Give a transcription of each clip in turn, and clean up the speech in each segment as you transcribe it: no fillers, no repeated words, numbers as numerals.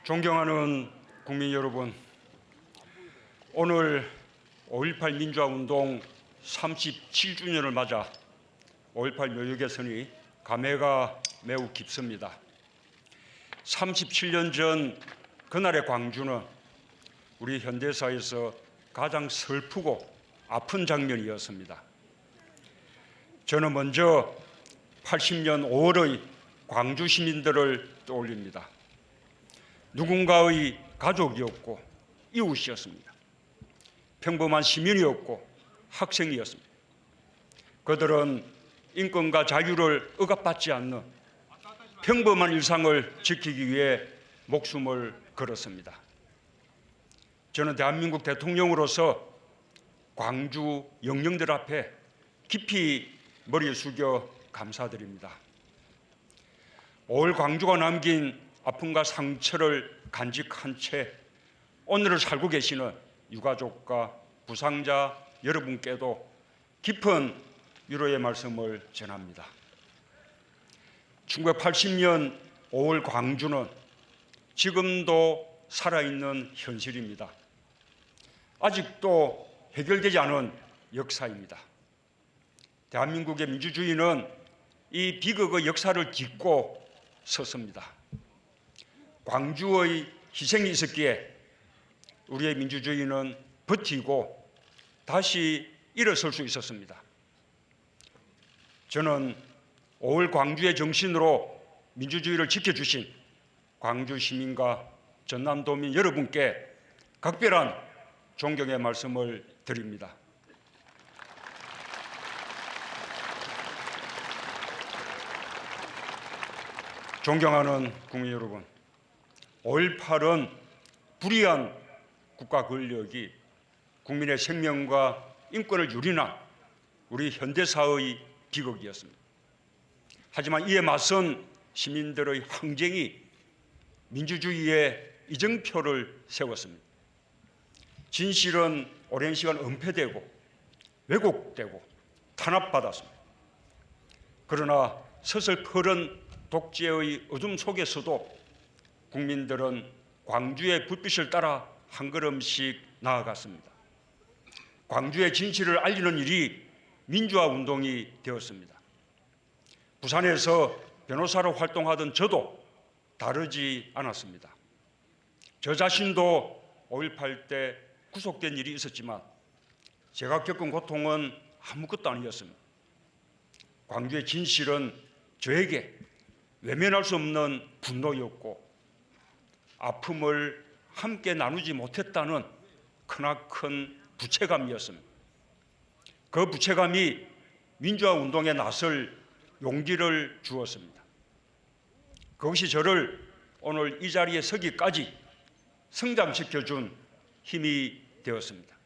존경하는 국민 여러분, 오늘 5.18 민주화운동 37주년을 맞아 5.18 묘역개선이 감회가 매우 깊습니다. 37년 전 그날의 광주는 우리 현대사에서 가장 슬프고 아픈 장면이었습니다. 저는 먼저 80년 5월의 광주 시민들을 떠올립니다. 누군가의 가족이었고 이웃이었습니다. 평범한 시민이었고 학생이었습니다. 그들은 인권과 자유를 억압받지 않는 평범한 일상을 지키기 위해 목숨을 걸었습니다. 저는 대한민국 대통령으로서 광주 영령들 앞에 깊이 머리 숙여 감사드립니다. 5월 광주가 남긴 아픔과 상처를 간직한 채 오늘을 살고 계시는 유가족과 부상자 여러분께도 깊은 위로의 말씀을 전합니다. 1980년 5월 광주는 지금도 살아있는 현실입니다. 아직도 해결되지 않은 역사입니다. 대한민국의 민주주의는 이 비극의 역사를 딛고 섰습니다. 광주의 희생이 있었기에 우리의 민주주의는 버티고 다시 일어설 수 있었습니다. 저는 5월 광주의 정신으로 민주주의를 지켜주신 광주 시민과 전남도민 여러분께 각별한 존경의 말씀을 드립니다. 존경하는 국민 여러분, 5.18은 불의한 국가 권력이 국민의 생명과 인권을 유린한 우리 현대사의 비극이었습니다. 하지만 이에 맞선 시민들의 항쟁이 민주주의의 이정표를 세웠습니다. 진실은 오랜 시간 은폐되고 왜곡되고 탄압받았습니다. 그러나 서슬퍼른 독재의 어둠 속에서도 국민들은 광주의 불빛을 따라 한 걸음씩 나아갔습니다. 광주의 진실을 알리는 일이 민주화 운동이 되었습니다. 부산에서 변호사로 활동하던 저도 다르지 않았습니다. 저 자신도 5.18 때 구속된 일이 있었지만 제가 겪은 고통은 아무것도 아니었습니다. 광주의 진실은 저에게 외면할 수 없는 분노였고 아픔을 함께 나누지 못했다는 크나큰 부채감이었습니다. 그 부채감이 민주화 운동에 나설 용기를 주었습니다. 그것이 저를 오늘 이 자리에 서기까지 성장시켜준 힘이 되었습니다.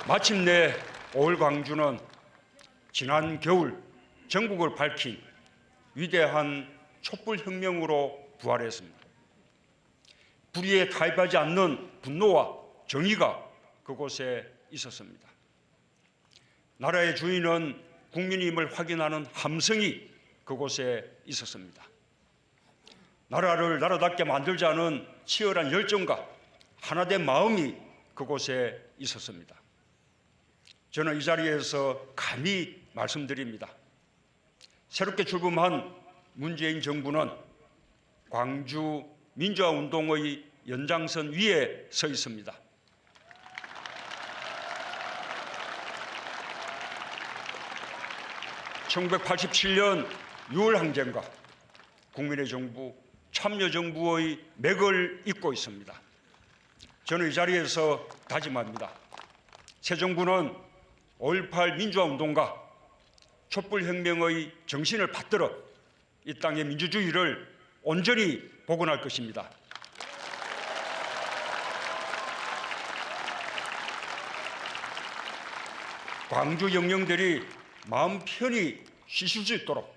마침내 5월 광주는 지난 겨울 전국을 밝힌 위대한 촛불혁명으로 부활했습니다. 불의에 타협하지 않는 분노와 정의가 그곳에 있었습니다. 나라의 주인은 국민임을 확인하는 함성이 그곳에 있었습니다. 나라를 나라답게 만들자는 치열한 열정과 하나된 마음이 그곳에 있었습니다. 저는 이 자리에서 감히 말씀드립니다. 새롭게 출범한 문재인 정부는 광주 민주화 운동의 연장선 위에 서 있습니다. (1987년) 6월 항쟁과 국민의 정부, 참여정부의 맥을 잇고 있습니다. 저는 이 자리에서 다짐합니다. 새 정부는 5.18 민주화 운동과 촛불혁명의 정신을 받들어 이 땅의 민주주의를 온전히 복원할 것입니다. 광주 영령들이 마음 편히 쉬실 수 있도록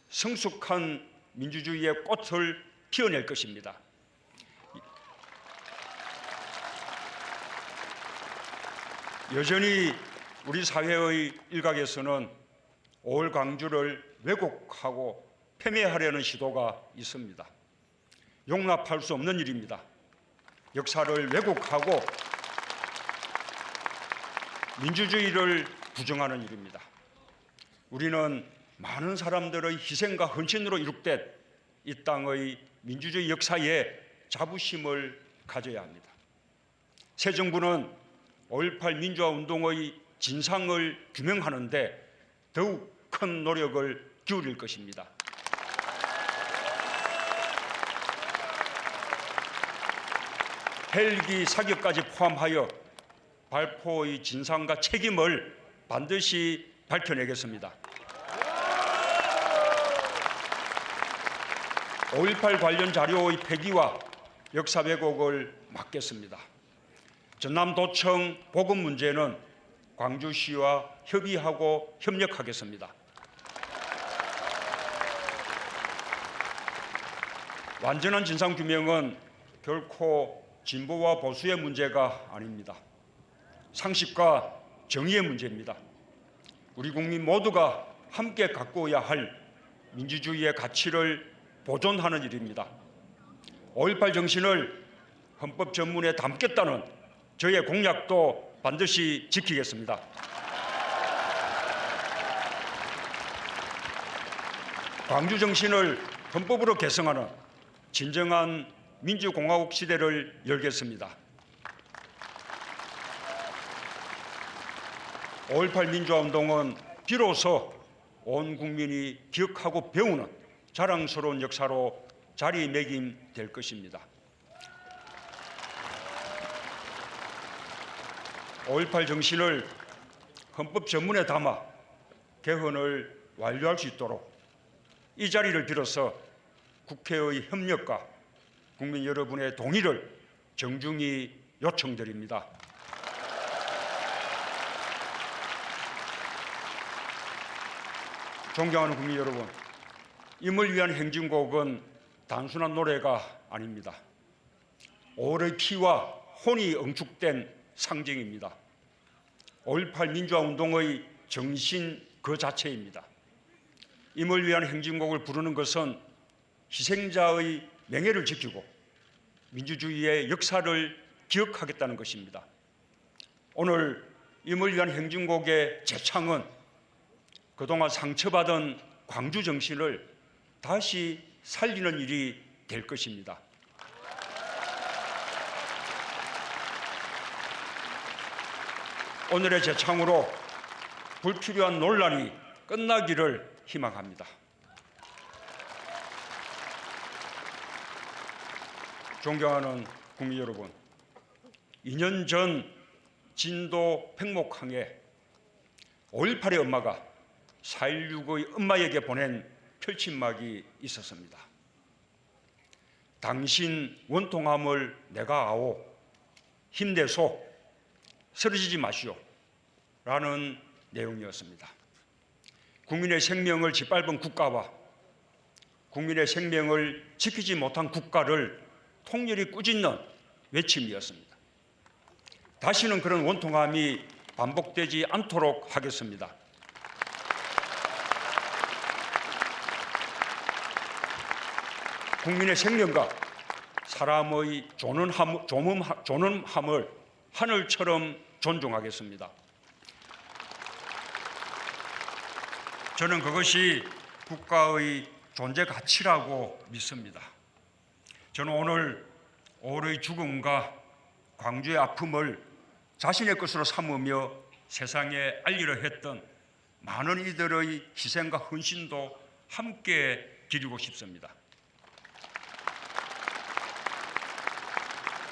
성숙한 민주주의의 꽃을 피워낼 것입니다. 여전히 우리 사회의 일각에서는 5월 광주를 왜곡하고 폄훼하려는 시도가 있습니다. 용납할 수 없는 일입니다. 역사를 왜곡하고 민주주의를 부정하는 일입니다. 우리는 많은 사람들의 희생과 헌신으로 이룩된 이 땅의 민주주의 역사에 자부심을 가져야 합니다. 새 정부는 5.18 민주화 운동의 진상을 규명하는 데 더욱 큰 노력을 기울일 것입니다. 헬기 사격까지 포함하여 발포의 진상과 책임을 반드시 밝혀내겠습니다. 5.18 관련 자료의 폐기와 역사 왜곡을 막겠습니다. 전남도청 보급 문제는 광주시와 협의하고 협력하겠습니다. 완전한 진상규명은 결코 진보와 보수의 문제가 아닙니다. 상식과 정의의 문제입니다. 우리 국민 모두가 함께 가꾸어야 할 민주주의의 가치를 보존하는 일입니다. 5.18 정신을 헌법 전문에 담겠다는 저의 공약도 반드시 지키겠습니다. 광주 정신을 헌법으로 개성하는 진정한 민주공화국 시대를 열겠습니다. 5.18 민주화운동은 비로소 온 국민이 기억하고 배우는 자랑스러운 역사로 자리매김될 것입니다. 5.18 정신을 헌법 전문에 담아 개헌을 완료할 수 있도록 이 자리를 빌어서 국회의 협력과 국민 여러분의 동의를 정중히 요청드립니다. 존경하는 국민 여러분, 임을 위한 행진곡은 단순한 노래가 아닙니다. 5월의 피와 혼이 응축된 상징입니다. 5.18 민주화운동의 정신 그 자체입니다. 임을 위한 행진곡을 부르는 것은 희생자의 명예를 지키고 민주주의의 역사를 기억하겠다는 것입니다. 오늘 임을 위한 행진곡의 재창은 그동안 상처받은 광주 정신을 다시 살리는 일이 될 것입니다. 오늘의 재창으로 불필요한 논란이 끝나기를 희망합니다. 존경하는 국민 여러분, 2년 전 진도 팽목항에 5.18의 엄마가 4.16의 엄마에게 보낸 펼침막이 있었습니다. 당신 원통함을 내가 아오, 힘내소, 쓰러지지 마시오 라는 내용이었습니다. 국민의 생명을 짓밟은 국가와 국민의 생명을 지키지 못한 국가를 통렬히 꾸짖는 외침이었습니다. 다시는 그런 원통함이 반복되지 않도록 하겠습니다. 국민의 생명과 사람의 존엄함을 하늘처럼 존중하겠습니다. 저는 그것이 국가의 존재 가치라고 믿습니다. 저는 오늘 5월의 죽음과 광주의 아픔을 자신의 것으로 삼으며 세상에 알리려 했던 많은 이들의 희생과 헌신도 함께 기리고 싶습니다.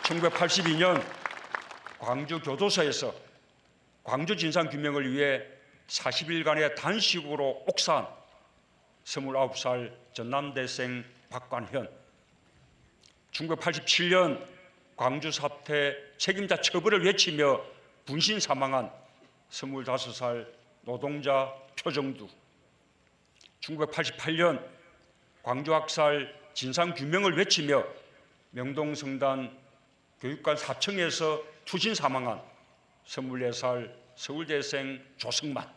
1982년 광주 교도소에서 광주 진상 규명을 위해 40일간의 단식으로 옥사한 29살 전남대생 박관현, 1987년 광주 사태 책임자 처벌을 외치며 분신 사망한 25살 노동자 표정두, 1988년 광주 학살 진상 규명을 외치며 명동성단 교육관 4층에서 투신 사망한 24살 서울대생 조승만,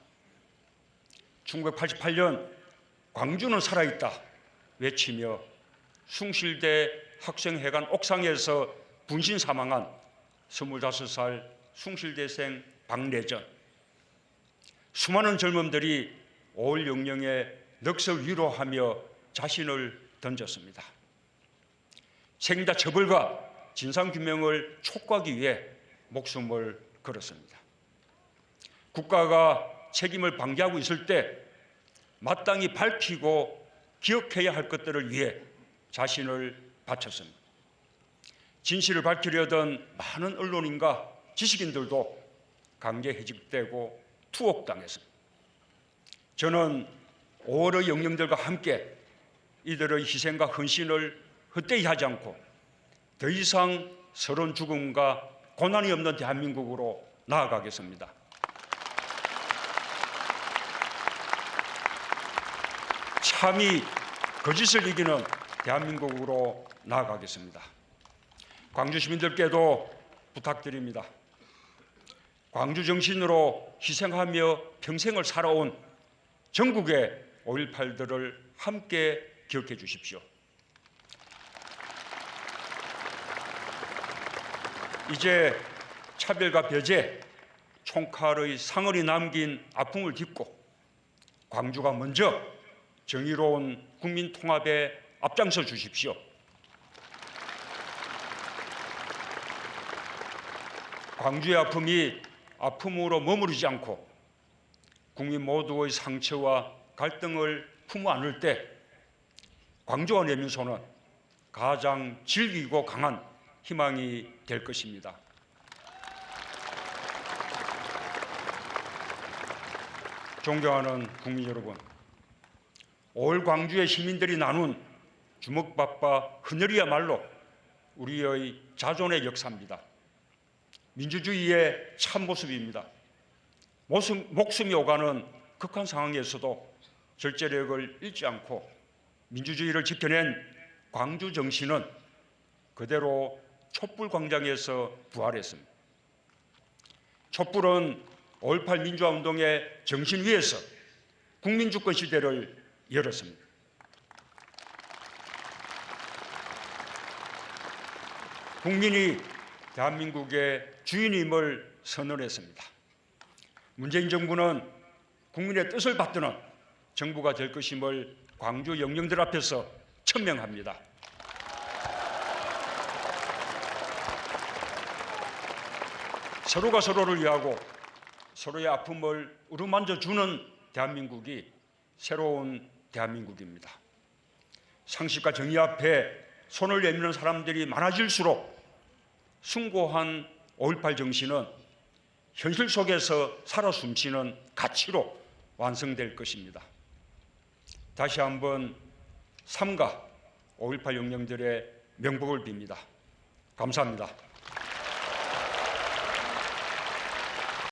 1988년 광주는 살아있다 외치며 숭실대 학생회관 옥상에서 분신 사망한 25살 숭실대생 박래전. 수많은 젊음들이 5.16 영령의 넋을 위로하며 자신을 던졌습니다. 책임자 처벌과 진상규명을 촉구하기 위해 목숨을 걸었습니다. 국가가 책임을 방기하고 있을 때 마땅히 밝히고 기억해야 할 것들을 위해 자신을 바쳤습니다. 진실을 밝히려던 많은 언론인과 지식인들도 강제 해직되고 투옥당했습니다. 저는 5월의 영령들과 함께 이들의 희생과 헌신을 헛되이 하지 않고 더 이상 서러운 죽음과 고난이 없는 대한민국으로 나아가겠습니다. 참이 거짓을 이기는 대한민국으로 나아가겠습니다. 광주 시민들께도 부탁드립니다. 광주 정신으로 희생하며 평생을 살아온 전국의 5.18들을 함께 기억해 주십시오. 이제 차별과 배제, 총칼의 상흔이 남긴 아픔을 딛고 광주가 먼저 정의로운 국민 통합에 앞장서 주십시오. 광주의 아픔이 아픔으로 머무르지 않고 국민 모두의 상처와 갈등을 품어 안을 때 광주와 내민소는 가장 질기고 강한 희망이 될 것입니다. 존경하는 국민 여러분, 5월 광주의 시민들이 나눈 주먹밥과 헌혈이야말로 우리의 자존의 역사입니다. 민주주의의 참모습입니다. 목숨이 오가는 극한 상황에서도 절제력을 잃지 않고 민주주의를 지켜낸 광주 정신은 그대로 촛불 광장에서 부활했습니다. 촛불은 5.18 민주화운동의 정신 위에서 국민주권 시대를 열었습니다. 국민이 대한민국의 주인임을 선언했습니다. 문재인 정부는 국민의 뜻을 받드는 정부가 될 것임을 광주 영령들 앞에서 천명합니다. 서로가 서로를 위하고 서로의 아픔을 어루만져주는 대한민국이 새로운 대한민국입니다. 상식과 정의 앞에 손을 내미는 사람들이 많아질수록 숭고한 5.18 정신은 현실 속에서 살아 숨쉬는 가치로 완성될 것입니다. 다시 한번 삼가 5.18 영령들의 명복을 빕니다. 감사합니다.